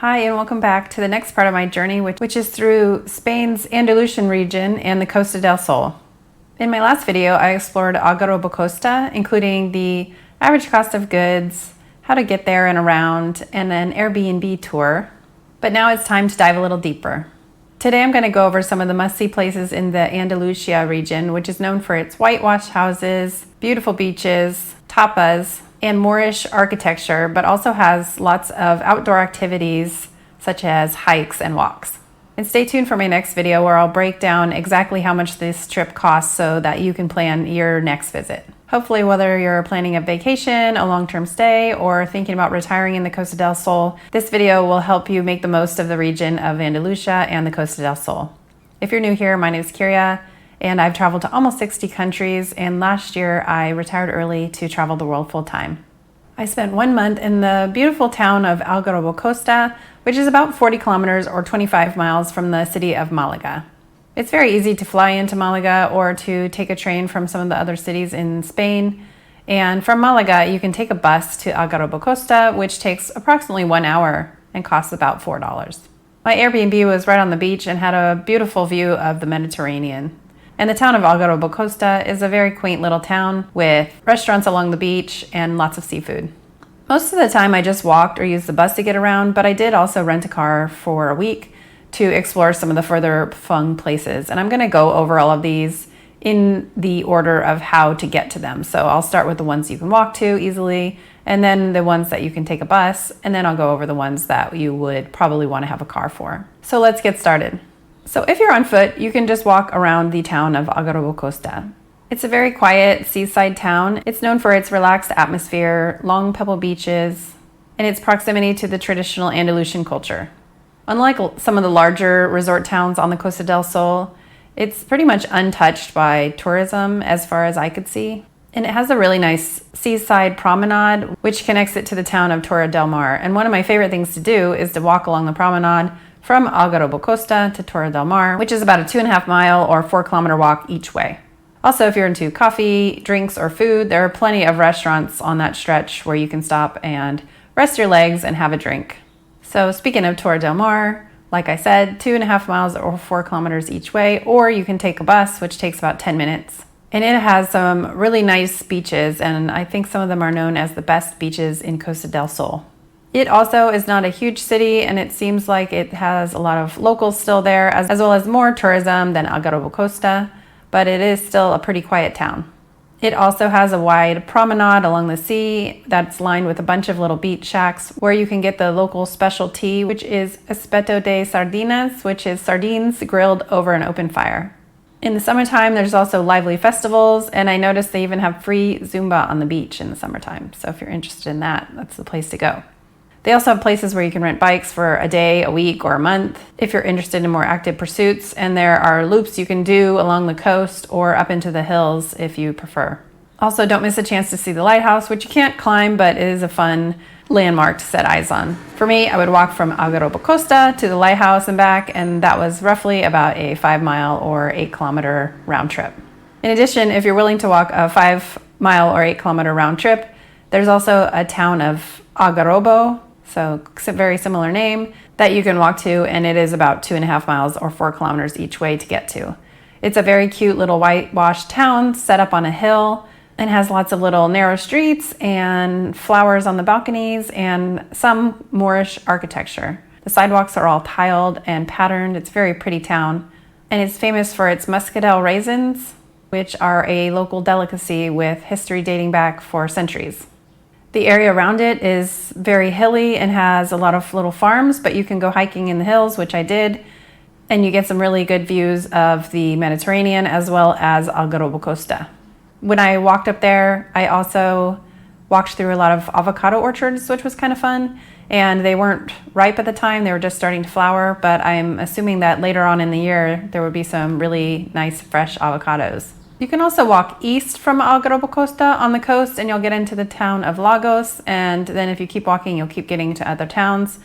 Hi, and welcome back to the next part of my journey, which is through Spain's Andalusian region and the Costa del Sol. In my last video, I explored Algarrobo-Costa, including the average cost of goods, how to get there and around, and an Airbnb tour. But now it's time to dive a little deeper. Today I'm going to go over some of the must-see places in the Andalusia region, which is known for its whitewashed houses, beautiful beaches, tapas, and Moorish architecture, but also has lots of outdoor activities such as hikes and walks. And stay tuned for my next video where I'll break down exactly how much this trip costs so that you can plan your next visit. Hopefully, whether you're planning a vacation, a long-term stay, or thinking about retiring in the Costa del Sol, this video will help you make the most of the region of Andalusia and the Costa del Sol. If you're new here, my name is Kyria, and I've traveled to almost 60 countries, and last year I retired early to travel the world full-time. I spent 1 month in the beautiful town of Algarrobo-Costa, which is about 40 kilometers or 25 miles from the city of Malaga. It's very easy to fly into Malaga or to take a train from some of the other cities in Spain. And from Malaga, you can take a bus to Algarrobo-Costa, which takes approximately 1 hour and costs about $4. My Airbnb was right on the beach and had a beautiful view of the Mediterranean. And the town of Algarrobo-Costa is a very quaint little town with restaurants along the beach and lots of seafood. Most of the time I just walked or used the bus to get around, but I did also rent a car for a week to explore some of the further flung places. And I'm going to go over all of these in the order of how to get to them. So I'll start with the ones you can walk to easily, and then the ones that you can take a bus, and then I'll go over the ones that you would probably want to have a car for. So let's get started. So if you're on foot, you can just walk around the town of Algarrobo-Costa. It's a very quiet seaside town. It's known for its relaxed atmosphere, long pebble beaches, and its proximity to the traditional Andalusian culture. Unlike some of the larger resort towns on the Costa del Sol, it's pretty much untouched by tourism as far as I could see. And it has a really nice seaside promenade, which connects it to the town of Torre del Mar. And one of my favorite things to do is to walk along the promenade from Algarrobo-Costa to Torre del Mar, which is about a 2.5 mile or 4 kilometer walk each way. Also, if you're into coffee, drinks, or food, there are plenty of restaurants on that stretch where you can stop and rest your legs and have a drink. So speaking of Torre del Mar, like I said, 2.5 miles or 4 kilometers each way, or you can take a bus, which takes about 10 minutes. And it has some really nice beaches, and I think some of them are known as the best beaches in Costa del Sol. It also is not a huge city, and it seems like it has a lot of locals still there, as well as more tourism than Algarrobo-Costa, but it is still a pretty quiet town. It also has a wide promenade along the sea that's lined with a bunch of little beach shacks where you can get the local specialty, which is espeto de sardinas, which is sardines grilled over an open fire. In the summertime, there's also lively festivals, and I noticed they even have free Zumba on the beach in the summertime. So if you're interested in that, that's the place to go. They also have places where you can rent bikes for a day, a week, or a month if you're interested in more active pursuits, and there are loops you can do along the coast or up into the hills if you prefer. Also, don't miss a chance to see the lighthouse, which you can't climb, but it is a fun landmark to set eyes on. For me, I would walk from Algarrobo-Costa to the lighthouse and back, and that was roughly about a 5 mile or 8 kilometer round trip. In addition, if you're willing to walk a 5 mile or 8 kilometer round trip, there's also a town of Algarrobo, so very similar name, that you can walk to, and it is about 2.5 miles or 4 kilometers each way to get to. It's a very cute little whitewashed town set up on a hill and has lots of little narrow streets and flowers on the balconies and some Moorish architecture. The sidewalks are all tiled and patterned. It's a very pretty town, and it's famous for its muscadel raisins, which are a local delicacy with history dating back for centuries. The area around it is very hilly and has a lot of little farms, but you can go hiking in the hills, which I did, and you get some really good views of the Mediterranean as well as Algarrobo-Costa. When I walked up there, I also walked through a lot of avocado orchards, which was kind of fun, and they weren't ripe at the time, they were just starting to flower, but I'm assuming that later on in the year there would be some really nice fresh avocados. You can also walk east from Algarrobo-Costa on the coast and you'll get into the town of Lagos, and then if you keep walking you'll keep getting to other towns.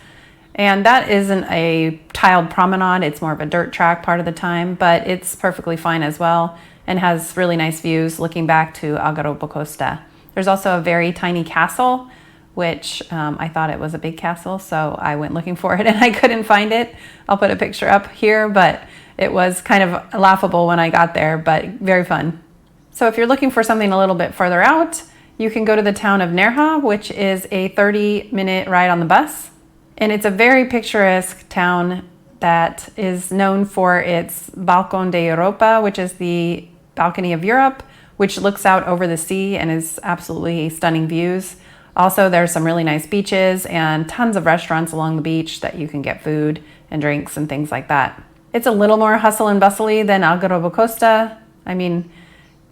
And that isn't a tiled promenade, it's more of a dirt track part of the time, but it's perfectly fine as well and has really nice views looking back to Algarrobo-Costa. There's also a very tiny castle which I thought it was a big castle, so I went looking for it and I couldn't find it. I'll put a picture up here, but it was kind of laughable when I got there, but very fun. So if you're looking for something a little bit further out, you can go to the town of Nerja, which is a 30-minute ride on the bus. And it's a very picturesque town that is known for its Balcón de Europa, which is the balcony of Europe, which looks out over the sea and is absolutely stunning views. Also, there's some really nice beaches and tons of restaurants along the beach that you can get food and drinks and things like that. It's a little more hustle and bustly than Algarrobo-Costa. I mean,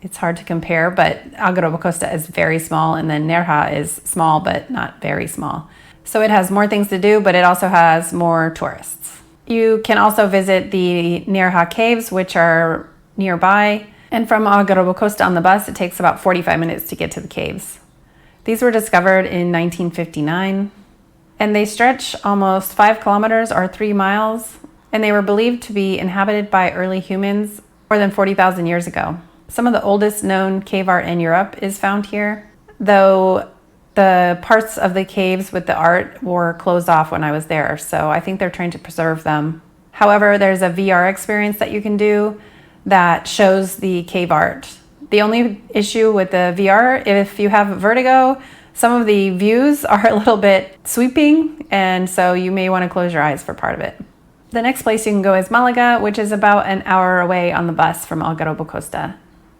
it's hard to compare, but Algarrobo-Costa is very small, and then Nerja is small, but not very small. So it has more things to do, but it also has more tourists. You can also visit the Nerja Caves, which are nearby. And from Algarrobo-Costa on the bus, it takes about 45 minutes to get to the caves. These were discovered in 1959, and they stretch almost 5 kilometers or 3 miles, and they were believed to be inhabited by early humans more than 40,000 years ago. Some of the oldest known cave art in Europe is found here, though the parts of the caves with the art were closed off when I was there, so I think they're trying to preserve them. However, there's a VR experience that you can do that shows the cave art. The only issue with the VR, if you have vertigo, some of the views are a little bit sweeping, and so you may want to close your eyes for part of it. The next place you can go is Malaga, which is about an hour away on the bus from Algarrobo-Costa.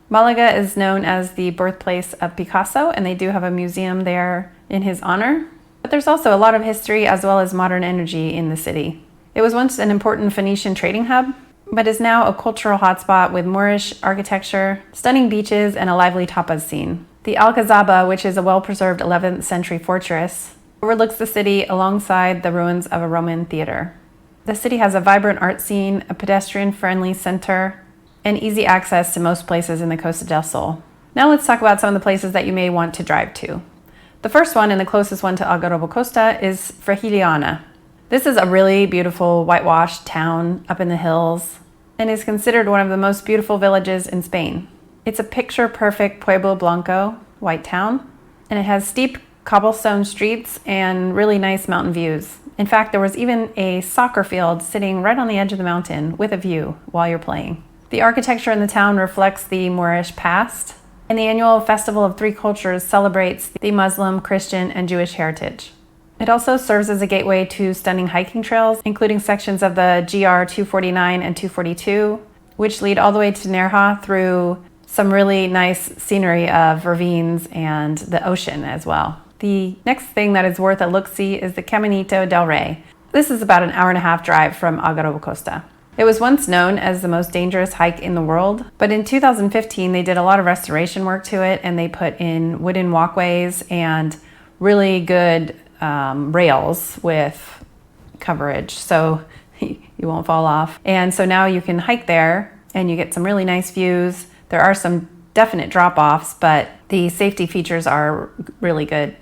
Malaga is known as the birthplace of Picasso, and they do have a museum there in his honor. But there's also a lot of history as well as modern energy in the city. It was once an important Phoenician trading hub, but is now a cultural hotspot with Moorish architecture, stunning beaches, and a lively tapas scene. The Alcazaba, which is a well-preserved 11th century fortress, overlooks the city alongside the ruins of a Roman theater. The city has a vibrant art scene, a pedestrian-friendly center, and easy access to most places in the Costa del Sol. Now let's talk about some of the places that you may want to drive to. The first one and the closest one to Algarrobo-Costa is Frigiliana. This is a really beautiful whitewashed town up in the hills and is considered one of the most beautiful villages in Spain. It's a picture-perfect Pueblo Blanco, white town, and it has steep cobblestone streets and really nice mountain views. In fact, there was even a soccer field sitting right on the edge of the mountain with a view while you're playing. The architecture in the town reflects the Moorish past, and the annual Festival of Three Cultures celebrates the Muslim, Christian, and Jewish heritage. It also serves as a gateway to stunning hiking trails, including sections of the GR 249 and 242, which lead all the way to Nerja through some really nice scenery of ravines and the ocean as well. The next thing that is worth a look-see is the Caminito del Rey. This is about an hour-and-a-half drive from Algarrobo-Costa. It was once known as the most dangerous hike in the world, but in 2015 they did a lot of restoration work to it, and they put in wooden walkways and really good rails with coverage so you won't fall off. And so now you can hike there and you get some really nice views. There are some definite drop-offs, but the safety features are really good.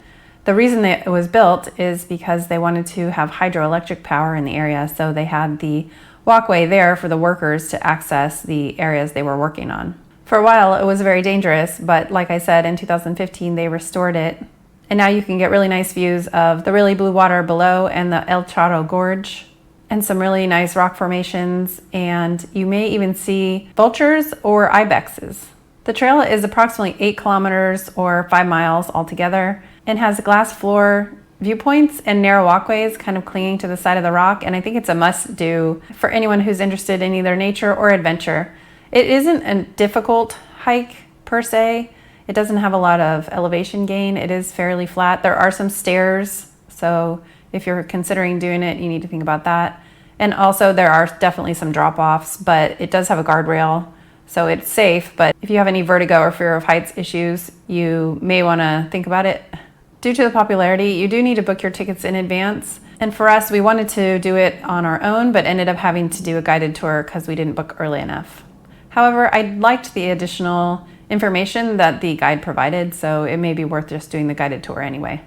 The reason that it was built is because they wanted to have hydroelectric power in the area, so they had the walkway there for the workers to access the areas they were working on. For a while it was very dangerous, but like I said, in 2015 they restored it, and now you can get really nice views of the really blue water below and the El Charro Gorge and some really nice rock formations, and you may even see vultures or ibexes. The trail is approximately 8 kilometers or 5 miles altogether and has glass floor viewpoints and narrow walkways kind of clinging to the side of the rock, and I think it's a must-do for anyone who's interested in either nature or adventure. It isn't a difficult hike per se. It doesn't have a lot of elevation gain. It is fairly flat. There are some stairs, so if you're considering doing it, you need to think about that. And also there are definitely some drop-offs, but it does have a guardrail, so it's safe. But if you have any vertigo or fear of heights issues, you may want to think about it. Due to the popularity, you do need to book your tickets in advance. And for us, we wanted to do it on our own, but ended up having to do a guided tour because we didn't book early enough. However, I liked the additional information that the guide provided, so it may be worth just doing the guided tour anyway.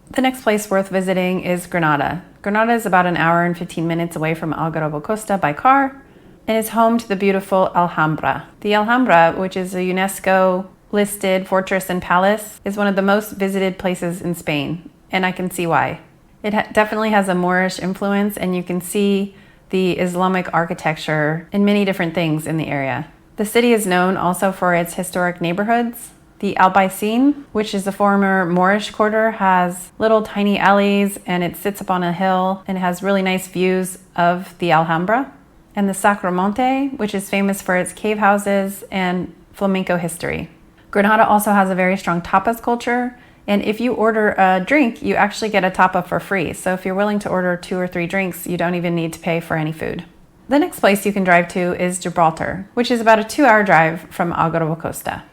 The next place worth visiting is Granada. Granada is about an hour and 15 minutes away from Algarrobo-Costa by car, and is home to the beautiful Alhambra. The Alhambra, which is a UNESCO listed fortress and palace, is one of the most visited places in Spain, and I can see why. It definitely has a Moorish influence, and you can see the Islamic architecture in many different things in the area. The city is known also for its historic neighborhoods. The Albaicin, which is the former Moorish quarter, has little tiny alleys, and it sits up on a hill and has really nice views of the Alhambra. And the Sacromonte, which is famous for its cave houses and flamenco history. Granada also has a very strong tapas culture, and if you order a drink, you actually get a tapa for free. So if you're willing to order 2 or 3 drinks, you don't even need to pay for any food. The next place you can drive to is Gibraltar, which is about a 2-hour drive from Algarrobo-Costa.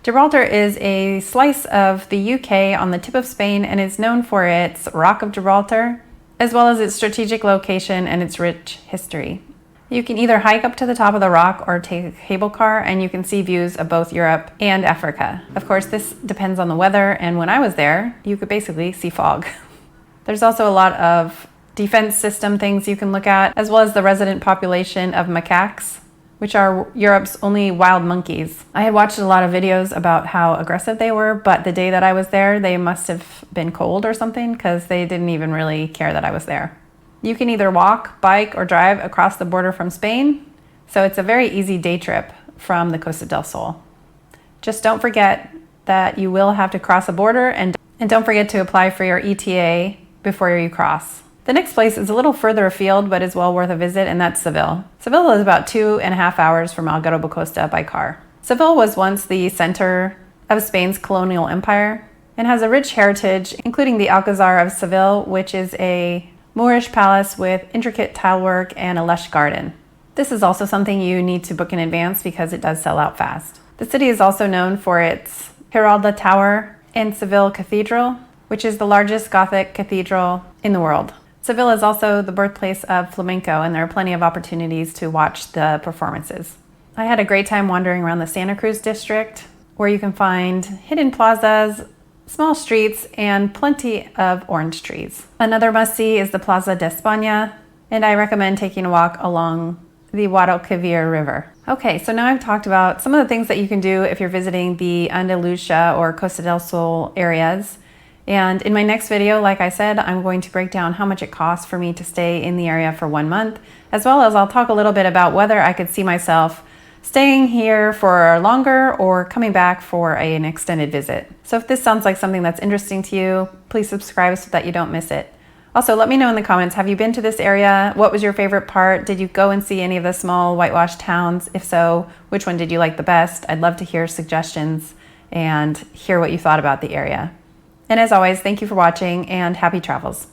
Gibraltar is a slice of the UK on the tip of Spain and is known for its Rock of Gibraltar, as well as its strategic location and its rich history. You can either hike up to the top of the rock or take a cable car, and you can see views of both Europe and Africa. Of course, this depends on the weather, and when I was there, you could basically see fog. There's also a lot of defense system things you can look at, as well as the resident population of macaques, which are Europe's only wild monkeys. I had watched a lot of videos about how aggressive they were, but the day that I was there, they must have been cold or something, because they didn't even really care that I was there. You can either walk, bike, or drive across the border from Spain, so it's a very easy day trip from the Costa del Sol. Just don't forget that you will have to cross a border, and don't forget to apply for your ETA before you cross. The next place is a little further afield, but is well worth a visit, and that's Seville. Seville is about 2.5 hours from Algarrobo-Costa by car. Seville was once the center of Spain's colonial empire and has a rich heritage, including the Alcazar of Seville, which is a Moorish palace with intricate tilework and a lush garden. This is also something you need to book in advance because it does sell out fast. The city is also known for its Giralda Tower and Seville Cathedral, which is the largest Gothic cathedral in the world. Seville is also the birthplace of flamenco, and there are plenty of opportunities to watch the performances. I had a great time wandering around the Santa Cruz district, where you can find hidden plazas, small streets, and plenty of orange trees. Another must-see is the Plaza de España, and I recommend taking a walk along the Guadalquivir River. Okay, so now I've talked about some of the things that you can do if you're visiting the Andalusia or Costa del Sol areas. And in my next video, like I said, I'm going to break down how much it costs for me to stay in the area for 1 month, as well as I'll talk a little bit about whether I could see myself staying here for longer or coming back for an extended visit. So if this sounds like something that's interesting to you, please subscribe so that you don't miss it. Also, let me know in the comments, have you been to this area? What was your favorite part? Did you go and see any of the small whitewashed towns? If so, which one did you like the best? I'd love to hear suggestions and hear what you thought about the area. And as always, thank you for watching and happy travels.